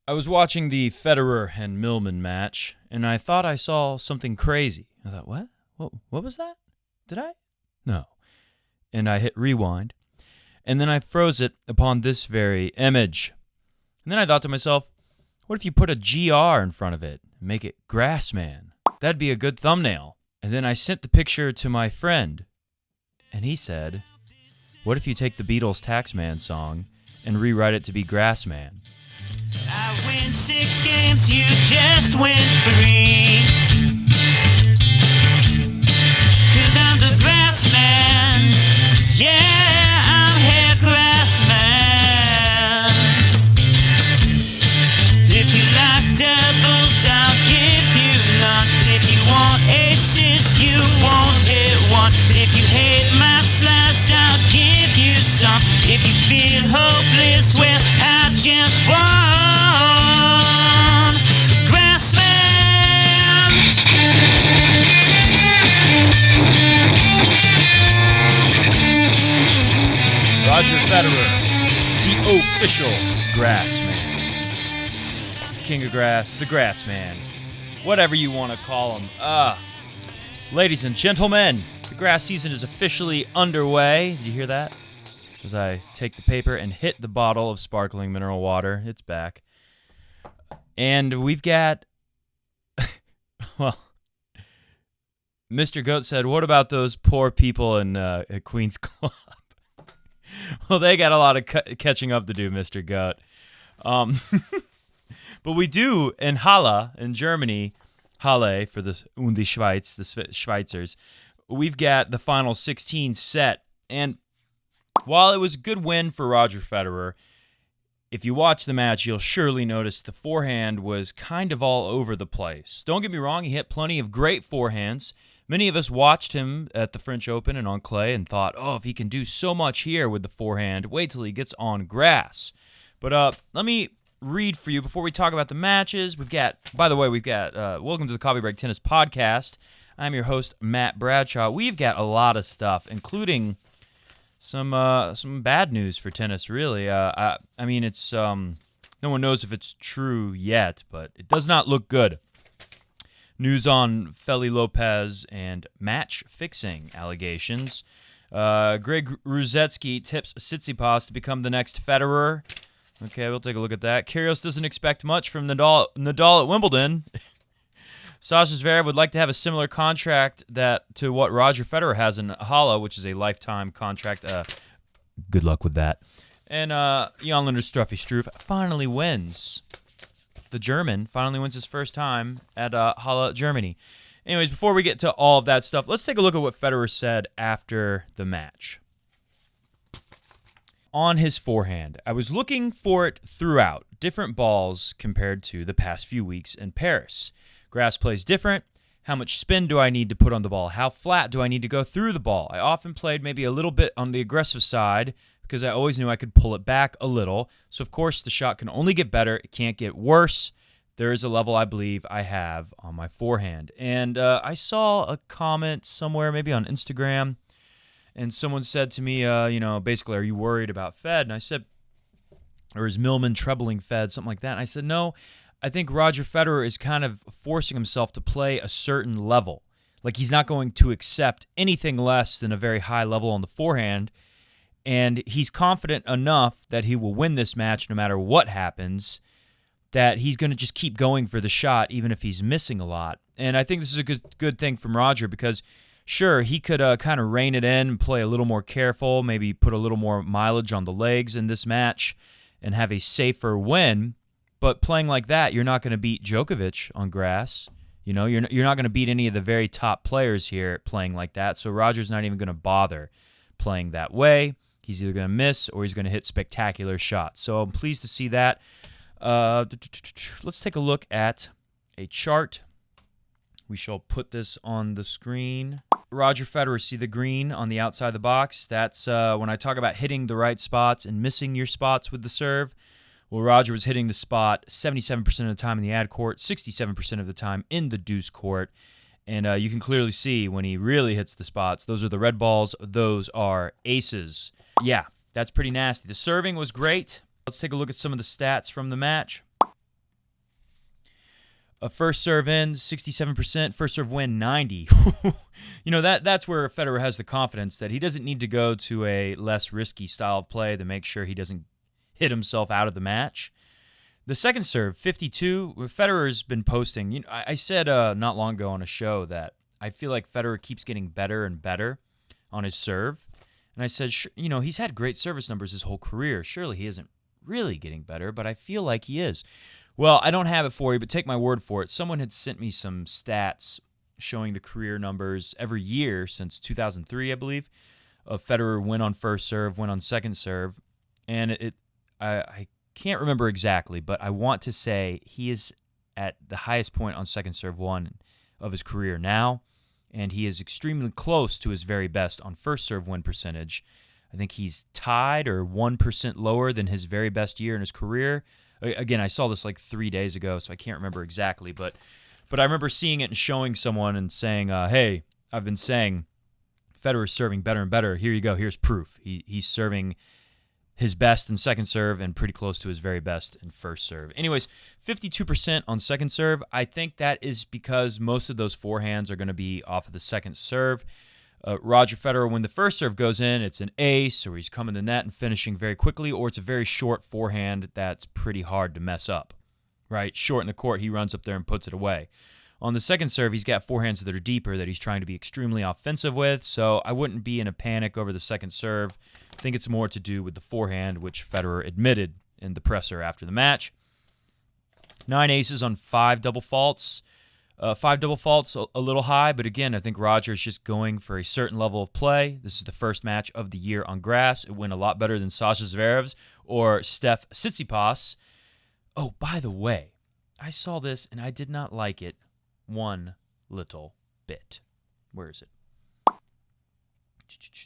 I was watching the Federer and Millman match, and I thought I saw something crazy. I thought, what? What was that? Did I? No. And I hit rewind, and then I froze it upon this very image. And then I thought to myself, what if you put a GR in front of it and make it GrassMann? That'd be a good thumbnail. And then I sent the picture to my friend, and he said, what if you take the Beatles' Taxman song and rewrite it to be GrassMann? I win 6 games, you just win 3. 'Cause I'm the GrassMann. Yeah, I'm here GrassMann. If you like doubles, I'll give you none. If you want aces, you won't hit one. If you hate my slice, I'll give you some. If you feel hopeless, well, I just won. GrassMann. Roger Federer, the official GrassMann. King of Grass, the GrassMann. Whatever you want to call him. Ladies and gentlemen, the grass season is officially underway. Did you hear that? As I take the paper and hit the bottle of sparkling mineral water. It's back. And we've got, well, Mr. Goat said, what about those poor people in at Queen's Club? Well, they got a lot of catching up to do, Mr. Goat. But we do in Halle, in Germany, Halle for the Schweiz, the Schweizers, we've got the final 16 set. And while it was a good win for Roger Federer, if you watch the match, you'll surely notice the forehand was kind of all over the place. Don't get me wrong, he hit plenty of great forehands. Many of us watched him at the French Open and on clay and thought, oh, if he can do so much here with the forehand, wait till he gets on grass. But let me read for you before we talk about the matches. We've got welcome to the Coffee Break Tennis Podcast. I'm your host, Matt Bradshaw. We've got a lot of stuff, including some bad news for tennis, really. I mean, it's no one knows if it's true yet, but it does not look good. News on Feli Lopez and match-fixing allegations. Greg Rusedski tips Tsitsipas to become the next Federer. Okay, we'll take a look at that. Kyrgios doesn't expect much from Nadal at Wimbledon. Sasha Zverev would like to have a similar contract to what Roger Federer has in Halle, which is a lifetime contract. Good luck with that. And Jan-Lennard Struff finally wins. The German finally wins his first time at Halle, Germany. Anyways, before we get to all of that stuff, let's take a look at what Federer said after the match. On his forehand, I was looking for it throughout, different balls compared to the past few weeks in Paris. Grass plays different. How much spin do I need to put on the ball? How flat do I need to go through the ball? I often played maybe a little bit on the aggressive side because I always knew I could pull it back a little. So, of course, the shot can only get better. It can't get worse. There is a level I believe I have on my forehand. And I saw a comment somewhere, maybe on Instagram, and someone said to me, basically, are you worried about Fed? And I said, or is Millman trebling Fed, something like that. And I said, no, I think Roger Federer is kind of forcing himself to play a certain level. Like he's not going to accept anything less than a very high level on the forehand. And he's confident enough that he will win this match no matter what happens, that he's going to just keep going for the shot even if he's missing a lot. And I think this is a good thing from Roger because, sure, he could kind of rein it in and play a little more careful, maybe put a little more mileage on the legs in this match and have a safer win. But playing like that, you're not going to beat Djokovic on grass. You know, you're not going to beat any of the very top players here playing like that. So Roger's not even going to bother playing that way. He's either going to miss or he's going to hit spectacular shots. So I'm pleased to see that. Let's take a look at a chart. We shall put this on the screen. Roger Federer, see the green on the outside of the box? That's when I talk about hitting the right spots and missing your spots with the serve. Well, Roger was hitting the spot 77% of the time in the ad court, 67% of the time in the deuce court. And you can clearly see when he really hits the spots, those are the red balls, those are aces. Yeah, that's pretty nasty. The serving was great. Let's take a look at some of the stats from the match. A first serve in, 67%. First serve win, 90. That's where Federer has the confidence that he doesn't need to go to a less risky style of play to make sure he doesn't hit himself out of the match. The second serve, 52. Federer's been posting. I said not long ago on a show that I feel like Federer keeps getting better and better on his serve. And I said, he's had great service numbers his whole career. Surely he isn't really getting better, but I feel like he is. Well, I don't have it for you, but take my word for it. Someone had sent me some stats showing the career numbers every year since 2003, I believe, of Federer win on first serve, win on second serve. And I can't remember exactly, but I want to say he is at the highest point on second serve one of his career now, and he is extremely close to his very best on first serve win percentage. I think he's tied or 1% lower than his very best year in his career. Again, I saw this like 3 days ago, so I can't remember exactly, but I remember seeing it and showing someone and saying, hey, I've been saying Federer's serving better and better. Here you go. Here's proof. He's serving his best in second serve and pretty close to his very best in first serve. Anyways, 52% on second serve. I think that is because most of those forehands are going to be off of the second serve. Roger Federer, when the first serve goes in, it's an ace, or he's coming to net and finishing very quickly, or it's a very short forehand that's pretty hard to mess up, right? Short in the court, he runs up there and puts it away. On the second serve, he's got forehands that are deeper that he's trying to be extremely offensive with, so I wouldn't be in a panic over the second serve. I think it's more to do with the forehand, which Federer admitted in the presser after the match. 9 aces on 5 double faults. 5 double faults, a little high, but again, I think Roger's just going for a certain level of play. This is the first match of the year on grass. It went a lot better than Sasha Zverev's or Steph Tsitsipas. Oh, by the way, I saw this and I did not like it one little bit. Where is it?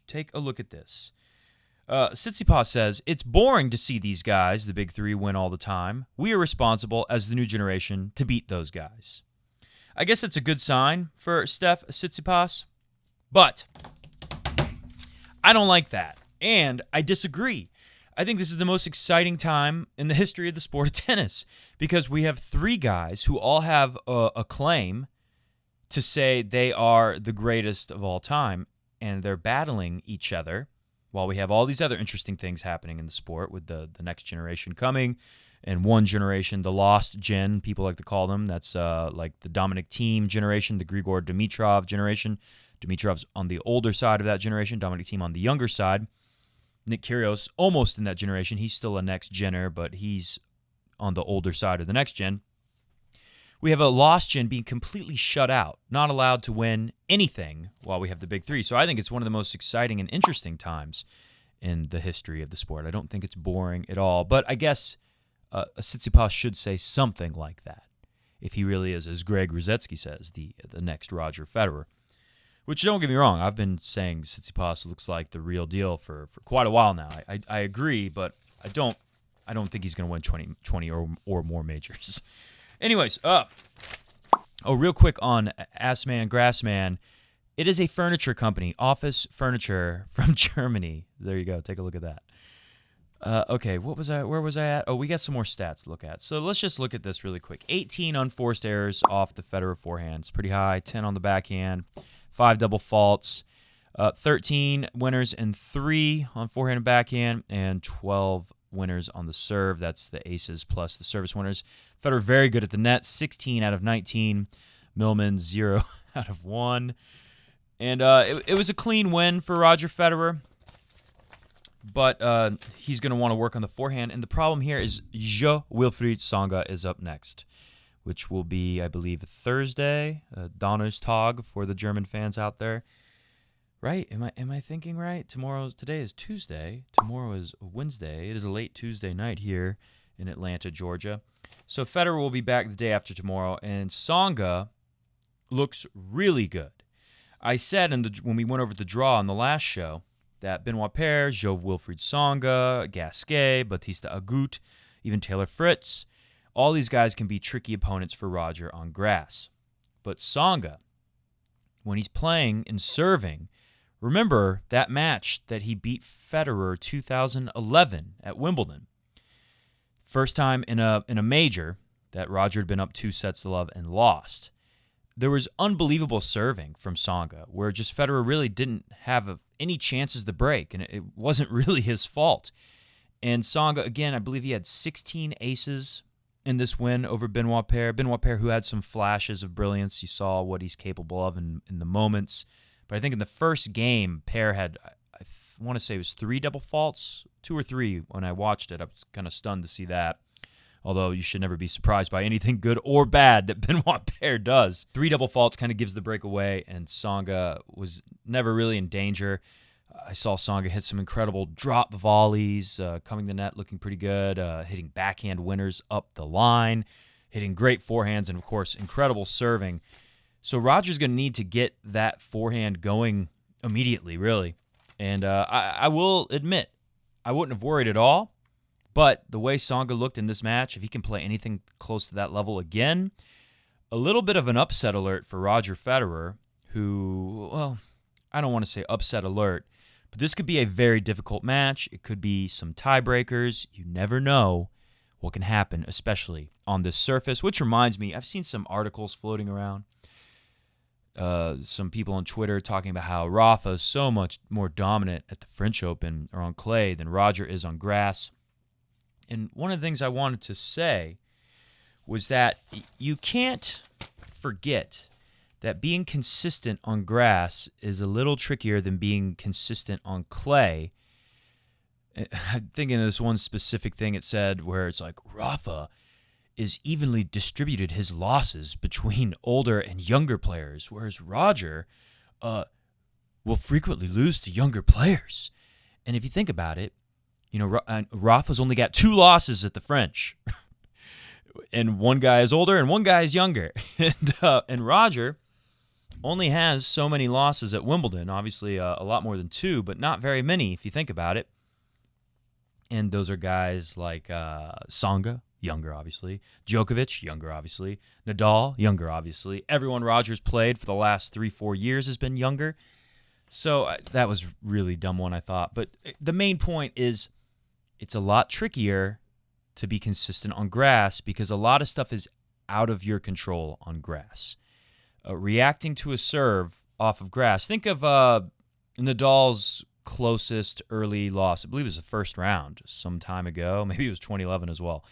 Take a look at this. Tsitsipas says, it's boring to see these guys, the big three, win all the time. We are responsible as the new generation to beat those guys. I guess that's a good sign for Steph Tsitsipas, but I don't like that, and I disagree. I think this is the most exciting time in the history of the sport of tennis because we have 3 guys who all have a claim to say they are the greatest of all time, and they're battling each other while we have all these other interesting things happening in the sport with the next generation coming. And one generation, the lost gen, people like to call them. That's like the Dominic Thiem generation, the Grigor Dimitrov generation. Dimitrov's on the older side of that generation, Dominic Thiem on the younger side. Nick Kyrgios, almost in that generation. He's still a next gener, but he's on the older side of the next gen. We have a lost gen being completely shut out, not allowed to win anything while we have the big three. So I think it's one of the most exciting and interesting times in the history of the sport. I don't think it's boring at all, but I guess Tsitsipas should say something like that if he really is, as Greg Ruzetsky says, the next Roger Federer. Which, don't get me wrong, I've been saying Tsitsipas looks like the real deal for quite a while now. I agree, but I don't think he's going to win 20 or more majors. Anyways, real quick on GrassMann. It is a furniture company, office furniture from Germany. There you go. Take a look at that. Okay, where was I at? Oh, we got some more stats to look at. So let's just look at this really quick. 18 unforced errors off the Federer forehand. It's pretty high. 10 on the backhand. 5 double faults. 13 winners and 3 on forehand and backhand, and 12 winners on the serve. That's the aces plus the service winners. Federer very good at the net. 16 out of 19. Millman 0 out of 1. And it was a clean win for Roger Federer. But he's going to want to work on the forehand. And the problem here is Wilfried Tsonga is up next, which will be, I believe, Thursday, Donnerstag for the German fans out there. Right? Am I thinking right? Today is Tuesday. Tomorrow is Wednesday. It is a late Tuesday night here in Atlanta, Georgia. So Federer will be back the day after tomorrow. And Tsonga looks really good. I said when we went over the draw on the last show, that Benoit Paire, Wilfried Tsonga, Gasquet, Bautista Agut, even Taylor Fritz, all these guys can be tricky opponents for Roger on grass. But Tsonga, when he's playing and serving, remember that match that he beat Federer 2011 at Wimbledon. First time in a major that Roger had been up 2-0 and lost. There was unbelievable serving from Tsonga, where just Federer really didn't have any chances to break, and it wasn't really his fault. And Tsonga, again, I believe he had 16 aces in this win over Benoit Paire. Benoit Paire, who had some flashes of brilliance. You saw what he's capable of in the moments. But I think in the first game, Paire had, I want to say it was 3 double faults, 2 or 3 when I watched it. I was kind of stunned to see that. Although you should never be surprised by anything good or bad that Benoit Paire does. 3 double faults kind of gives the break away, and Tsonga was never really in danger. I saw Tsonga hit some incredible drop volleys, coming to net looking pretty good, hitting backhand winners up the line, hitting great forehands, and, of course, incredible serving. So Roger's going to need to get that forehand going immediately, really. And I will admit, I wouldn't have worried at all. But the way Tsonga looked in this match, if he can play anything close to that level again, a little bit of an upset alert for Roger Federer, who, well, I don't want to say upset alert, but this could be a very difficult match. It could be some tiebreakers. You never know what can happen, especially on this surface, which reminds me, I've seen some articles floating around. Some people on Twitter talking about how Rafa is so much more dominant at the French Open or on clay than Roger is on grass. And one of the things I wanted to say was that you can't forget that being consistent on grass is a little trickier than being consistent on clay. I'm thinking of this one specific thing it said where it's like, Rafa is evenly distributed his losses between older and younger players, whereas Roger will frequently lose to younger players. And if you think about it, you know, Rafa's only got 2 losses at the French. And one guy is older and one guy is younger. And Roger only has so many losses at Wimbledon. Obviously, a lot more than 2, but not very many if you think about it. And those are guys like Tsonga, younger, obviously. Djokovic, younger, obviously. Nadal, younger, obviously. Everyone Roger's played for the last 3-4 years has been younger. So that was really dumb one, I thought. But the main point is it's a lot trickier to be consistent on grass because a lot of stuff is out of your control on grass. Reacting to a serve off of grass. Think of Nadal's closest early loss. I believe it was the first round some time ago. Maybe it was 2011 as well.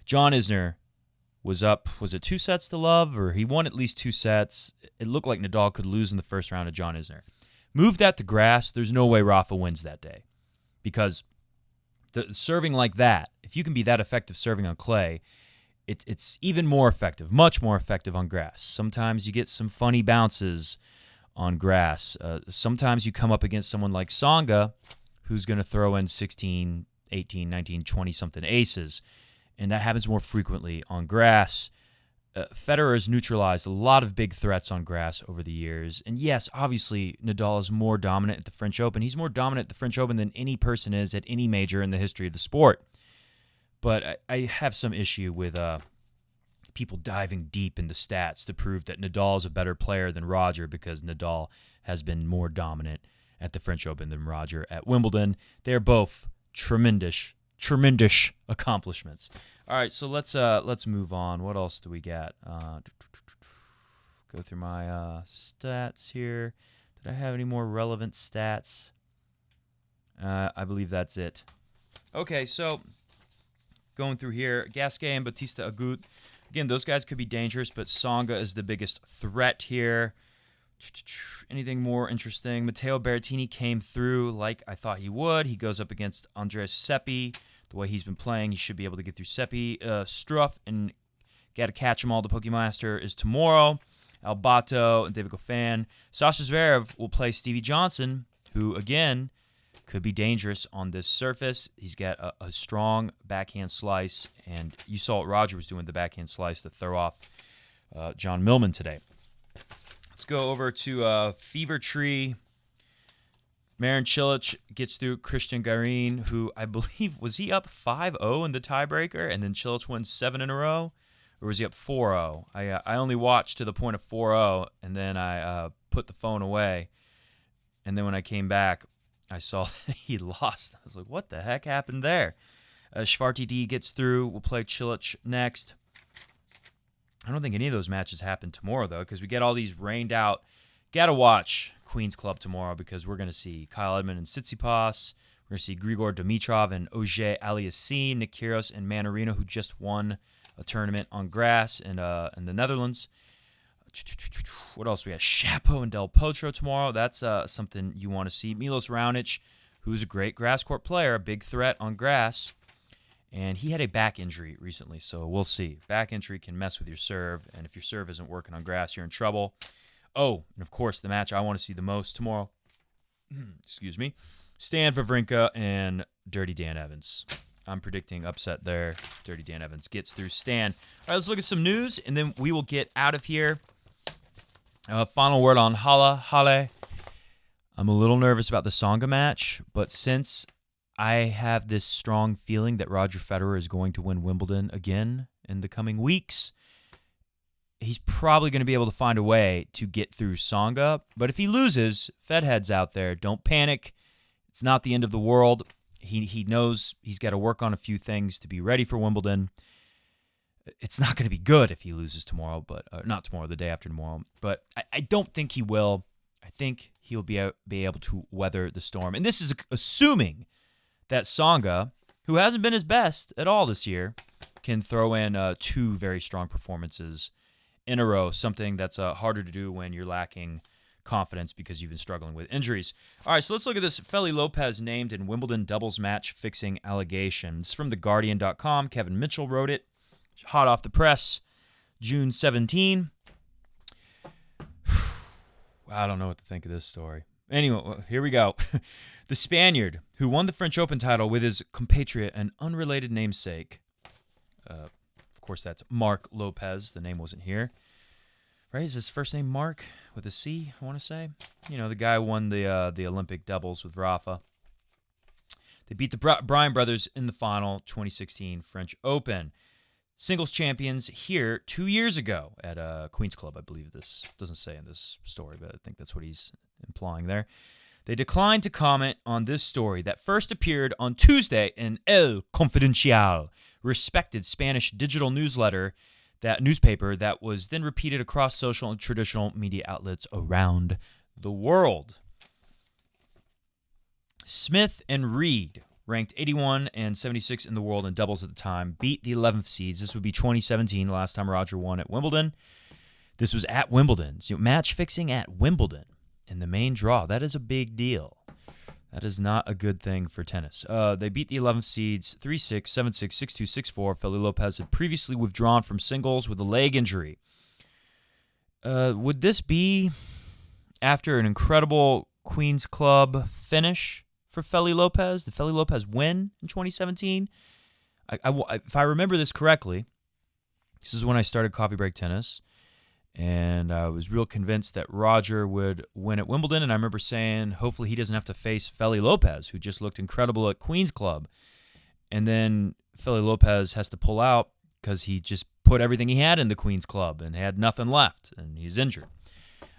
John Isner was up, was it 2 sets to love? Or he won at least 2 sets. It looked like Nadal could lose in the first round of John Isner. Move that to grass, there's no way Rafa wins that day. Because the serving like that, if you can be that effective serving on clay, it's even more effective, much more effective on grass. Sometimes you get some funny bounces on grass. Sometimes you come up against someone like Tsonga, who's going to throw in 16, 18, 19, 20-something aces. And that happens more frequently on grass. Federer has neutralized a lot of big threats on grass over the years. And yes, obviously, Nadal is more dominant at the French Open. He's more dominant at the French Open than any person is at any major in the history of the sport. But I have some issue with people diving deep into stats to prove that Nadal is a better player than Roger because Nadal has been more dominant at the French Open than Roger at Wimbledon. They're both tremendous accomplishments. All right, so let's move on. What else do we got? Go through my stats here. Did I have any more relevant stats? I believe that's it. Okay, so going through here, Gasquet and Bautista Agut. Again, those guys could be dangerous, but Tsonga is the biggest threat here. Anything more interesting? Matteo Berrettini came through like I thought he would. He goes up against Andres Seppi. The way he's been playing, he should be able to get through Seppi. Struff and Gotta Catch 'Em All, the Pokemaster, is tomorrow. Albato and David Goffin. Sasha Zverev will play Stevie Johnson, who, again, could be dangerous on this surface. He's got a strong backhand slice, and you saw what Roger was doing with the backhand slice to throw off John Millman today. Let's go over to Fever Tree. Marin Cilic gets through Christian Garin, who I believe, was he up 5-0 in the tiebreaker, and then Cilic wins 7 in a row? Or was he up 4-0? I only watched to the point of 4-0, and then I put the phone away. And then when I came back, I saw that he lost. I was like, what the heck happened there? Schwarty D gets through. We'll play Cilic next. I don't think any of those matches happen tomorrow, though, because we get all these rained out. Got to watch Queen's Club tomorrow because we're going to see Kyle Edmund and Tsitsipas. We're going to see Grigor Dimitrov and Auger Aliassime, Nick Kyrgios and Manarino, who just won a tournament on grass in the Netherlands. What else we have? Shapo and Del Potro tomorrow. That's something you want to see. Milos Raonic, who's a great grass court player, a big threat on grass. And he had a back injury recently, so we'll see. Back injury can mess with your serve, and if your serve isn't working on grass, you're in trouble. Oh, and of course, the match I want to see the most tomorrow, excuse me, Stan Wawrinka and Dirty Dan Evans. I'm predicting upset there. Dirty Dan Evans gets through Stan. All right, let's look at some news, and then we will get out of here. Final word on Halle. I'm a little nervous about the Tsonga match, but since I have this strong feeling that Roger Federer is going to win Wimbledon again in the coming weeks, he's probably going to be able to find a way to get through Tsonga. But if he loses, Fed heads out there, don't panic. It's not the end of the world. He knows he's got to work on a few things to be ready for Wimbledon. It's not going to be good if he loses tomorrow, but not tomorrow, the day after tomorrow. But I don't think he will. I think he'll be able to weather the storm. And this is assuming that Tsonga, who hasn't been his best at all this year, can throw in 2 very strong performances in a row, something that's harder to do when you're lacking confidence because you've been struggling with injuries. All right, so let's look at this. Feli Lopez named in Wimbledon doubles match fixing allegations. From TheGuardian.com. Kevin Mitchell wrote it. Hot off the press, June 17. I don't know what to think of this story. Anyway, here we go. The Spaniard, who won the French Open title with his compatriot and unrelated namesake, of course that's Mark Lopez, the name wasn't here, right? Is his first name Mark with a C, I want to say? You know, the guy who won the Olympic doubles with Rafa. They beat the Bryan brothers in the final 2016 French Open. Singles champions here 2 years ago at Queen's Club, I believe this doesn't say in this story, but I think that's what he's implying there. They declined to comment on this story that first appeared on Tuesday in El Confidencial, respected Spanish digital newspaper that was then repeated across social and traditional media outlets around the world. Smith and Reed, ranked 81 and 76 in the world in doubles at the time, beat the 11th seeds. This would be 2017, the last time Roger won at Wimbledon. This was at Wimbledon. So match fixing at Wimbledon in the main draw. That is a big deal. That is not a good thing for tennis. They beat the 11th seeds 3-6, 7-6, 6-2, 6-4. Feli Lopez had previously withdrawn from singles with a leg injury. Would this be after an incredible Queen's Club finish for Feli Lopez? Did Feli Lopez win in 2017? If I remember this correctly, this is when I started Coffee Break Tennis, and I was real convinced that Roger would win at Wimbledon, and I remember saying, hopefully he doesn't have to face Feli Lopez, who just looked incredible at Queen's Club. And then Feli Lopez has to pull out because he just put everything he had in the Queen's Club and had nothing left, and he's injured.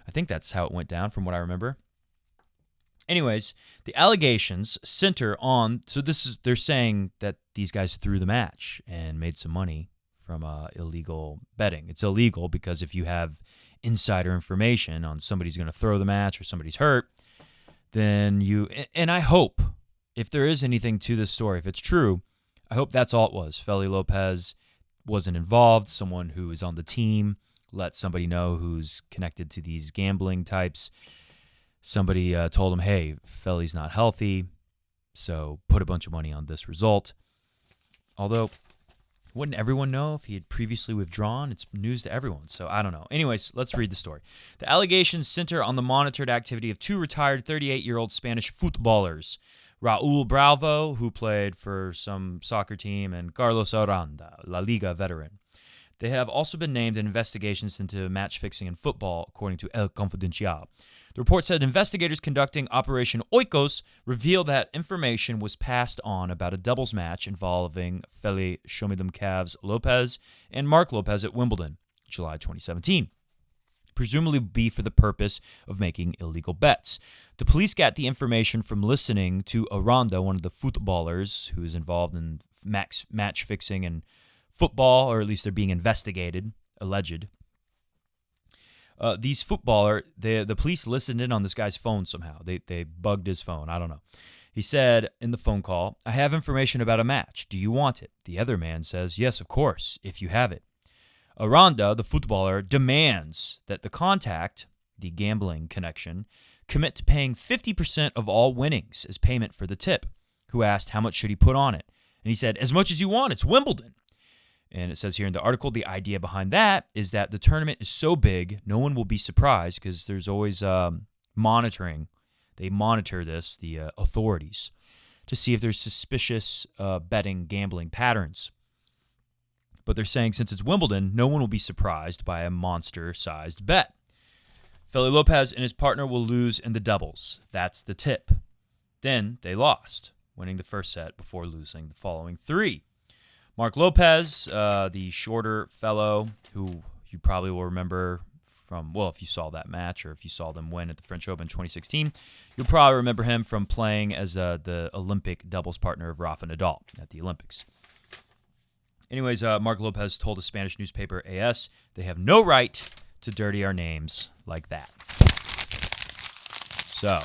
I think that's how it went down from what I remember. Anyways, the allegations center on, they're saying that these guys threw the match and made some money from illegal betting. It's illegal because if you have insider information on somebody's going to throw the match or somebody's hurt, then and I hope, if there is anything to this story, if it's true, I hope that's all it was. Feli Lopez wasn't involved. Someone who is on the team let somebody know who's connected to these gambling types. Somebody told him, hey, Feli's not healthy, so put a bunch of money on this result. Although, wouldn't everyone know if he had previously withdrawn? It's news to everyone, so I don't know. Anyways, let's read the story. The allegations center on the monitored activity of 2 retired 38-year-old Spanish footballers, Raul Bravo, who played for some soccer team, and Carlos Aranda, La Liga veteran. They have also been named in investigations into match fixing in football, according to El Confidencial. The report said investigators conducting Operation Oikos revealed that information was passed on about a doubles match involving Feli Calves Lopez and Mark Lopez at Wimbledon, July 2017. Presumably be for the purpose of making illegal bets. The police got the information from listening to Aranda, one of the footballers who is involved in match fixing and football, or at least they're being investigated alleged. These footballer, the police listened in on this guy's phone somehow. They bugged his phone. I don't know. He said in the phone call, "I have information about a match. Do you want it?" The other man says, "Yes, of course, if you have it." Aranda, the footballer, demands that the contact, the gambling connection, commit to paying 50% of all winnings as payment for the tip, who asked how much should he put on it. And he said, "As much as you want, it's Wimbledon." And it says here in the article, the idea behind that is that the tournament is so big, no one will be surprised because there's always monitoring. They monitor this, the authorities, to see if there's suspicious betting, gambling patterns. But they're saying since it's Wimbledon, no one will be surprised by a monster-sized bet. Feli Lopez and his partner will lose in the doubles. That's the tip. Then they lost, winning the first set before losing the following three. Mark Lopez, the shorter fellow who you probably will remember from, well, if you saw that match or if you saw them win at the French Open in 2016, you'll probably remember him from playing as the Olympic doubles partner of Rafa Nadal at the Olympics. Anyways, Mark Lopez told a Spanish newspaper, AS, they have no right to dirty our names like that. So,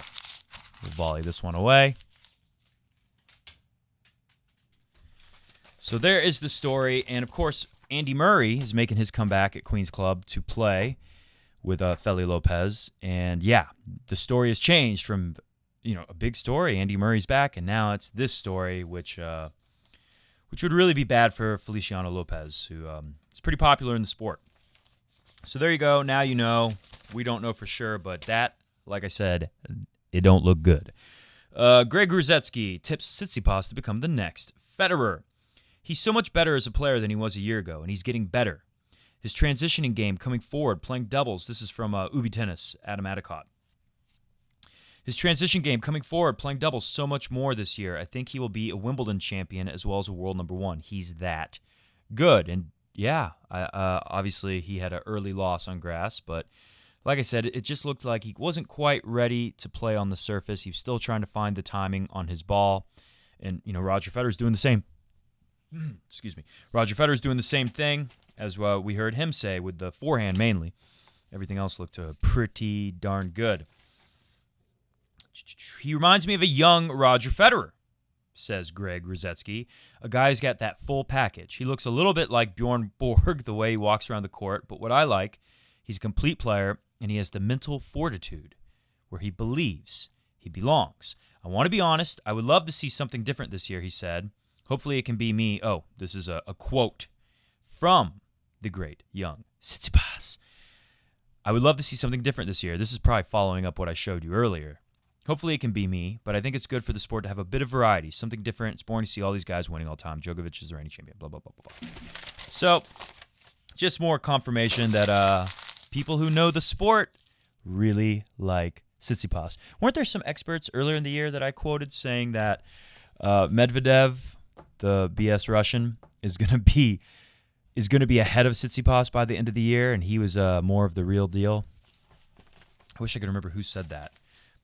we'll volley this one away. So there is the story, and of course, Andy Murray is making his comeback at Queen's Club to play with Feli Lopez, and yeah, the story has changed from, a big story, Andy Murray's back, and now it's this story, which would really be bad for Feliciano Lopez, who is pretty popular in the sport. So there you go. Now you know. We don't know for sure, but that, like I said, it don't look good. Greg Rusedski tips Tsitsipas to become the next Federer. He's so much better as a player than he was a year ago, and he's getting better. His transitioning game coming forward, playing doubles. This is from Ubi Tennis, Adam Adicott. His transition game coming forward, playing doubles so much more this year. I think he will be a Wimbledon champion as well as a world number one. He's that good. And yeah, obviously he had an early loss on grass, but like I said, it just looked like he wasn't quite ready to play on the surface. He was still trying to find the timing on his ball. And, Roger Federer's doing the same. Excuse me. Roger Federer's doing the same thing as we heard him say with the forehand mainly. Everything else looked pretty darn good. He reminds me of a young Roger Federer, says Greg Rusedski. A guy who's got that full package. He looks a little bit like Bjorn Borg the way he walks around the court, but what I like, he's a complete player, and he has the mental fortitude where he believes he belongs. I want to be honest. I would love to see something different this year, he said. Hopefully it can be me. Oh, this is a quote from the great young Tsitsipas. I would love to see something different this year. This is probably following up what I showed you earlier. Hopefully it can be me, but I think it's good for the sport to have a bit of variety, something different. It's boring to see all these guys winning all the time. Djokovic is the reigning champion, blah, blah, blah, blah, blah. So, just more confirmation that people who know the sport really like Tsitsipas. Weren't there some experts earlier in the year that I quoted saying that Medvedev, the BS Russian, is going to be ahead of Tsitsipas by the end of the year, and he was more of the real deal? I wish I could remember who said that.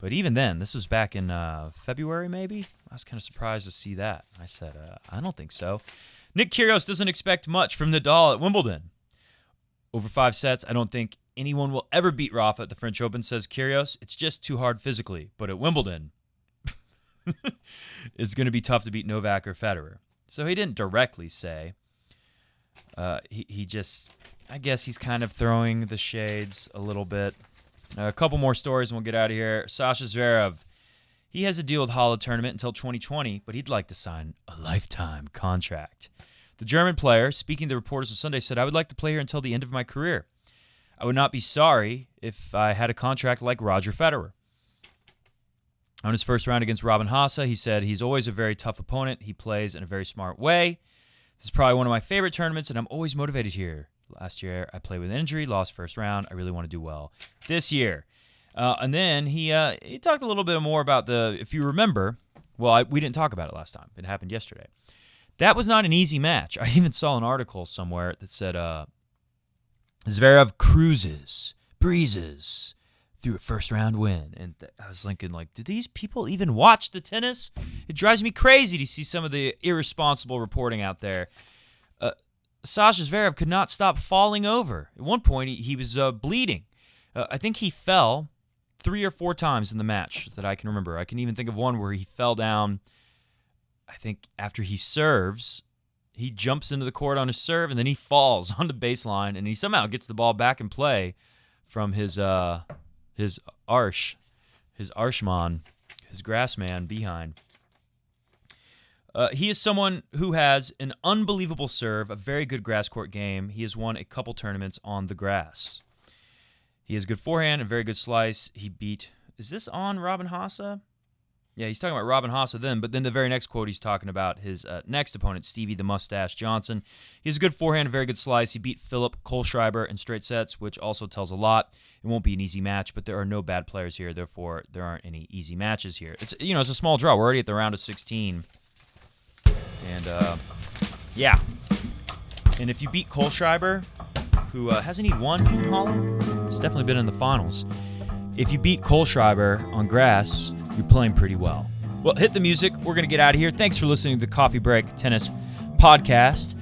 But even then, this was back in February, maybe? I was kind of surprised to see that. I said, I don't think so. Nick Kyrgios doesn't expect much from Nadal at Wimbledon. Over 5 sets, I don't think anyone will ever beat Rafa at the French Open, says Kyrgios. It's just too hard physically. But at Wimbledon, it's going to be tough to beat Novak or Federer. So he didn't directly say. He just, I guess he's kind of throwing the shades a little bit. A couple more stories and we'll get out of here. Sasha Zverev, he has a deal with Halle tournament until 2020, but he'd like to sign a lifetime contract. The German player, speaking to reporters on Sunday, said, I would like to play here until the end of my career. I would not be sorry if I had a contract like Roger Federer. On his first round against Robin Haase, he said he's always a very tough opponent. He plays in a very smart way. This is probably one of my favorite tournaments, and I'm always motivated here. Last year, I played with an injury, lost first round. I really want to do well this year. And then he talked a little bit more about if you remember, we didn't talk about it last time. It happened yesterday. That was not an easy match. I even saw an article somewhere that said Zverev breezes through a first-round win. And I was thinking, did these people even watch the tennis? It drives me crazy to see some of the irresponsible reporting out there. Sasha Zverev could not stop falling over. At one point, he was bleeding. I think he fell 3 or 4 times in the match that I can remember. I can even think of one where he fell down, I think after he serves, he jumps into the court on his serve, and then he falls on the baseline, and he somehow gets the ball back in play from his Arshman, his GrassMann behind. He is someone who has an unbelievable serve, a very good grass court game. He has won a couple tournaments on the grass. He has good forehand, a very good slice. He beat, is this on Robin Haase? Yeah, he's talking about Robin Haase then, but then the very next quote he's talking about his next opponent, Stevie the Mustache Johnson. He has a good forehand, a very good slice. He beat Philip Kohlschreiber in straight sets, which also tells a lot. It won't be an easy match, but there are no bad players here. Therefore, there aren't any easy matches here. It's a small draw. We're already at the round of 16. And, yeah. And if you beat Kohlschreiber, who hasn't he won in Holland? He's definitely been in the finals. If you beat Kohlschreiber on grass, you're playing pretty well. Well, hit the music. We're going to get out of here. Thanks for listening to the Coffee Break Tennis Podcast.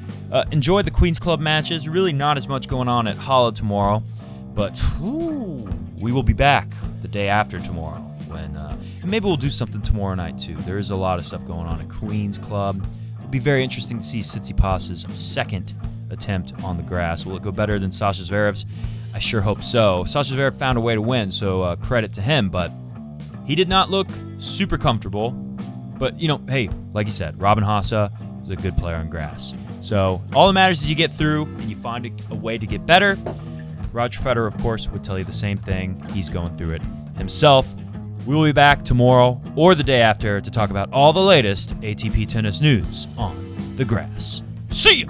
Enjoy the Queen's Club matches. Really not as much going on at Halle tomorrow, but we will be back the day after tomorrow. And maybe we'll do something tomorrow night, too. There is a lot of stuff going on at Queen's Club. It'll be very interesting to see Tsitsipas's second attempt on the grass. Will it go better than Sasha Zverev's? I sure hope so. Sasha Zverev found a way to win, so credit to him, but he did not look super comfortable. But, hey, like you said, Robin Haase is a good player on grass. So all that matters is you get through and you find a way to get better. Roger Federer, of course, would tell you the same thing. He's going through it himself. We will be back tomorrow or the day after to talk about all the latest ATP tennis news on the grass. See ya!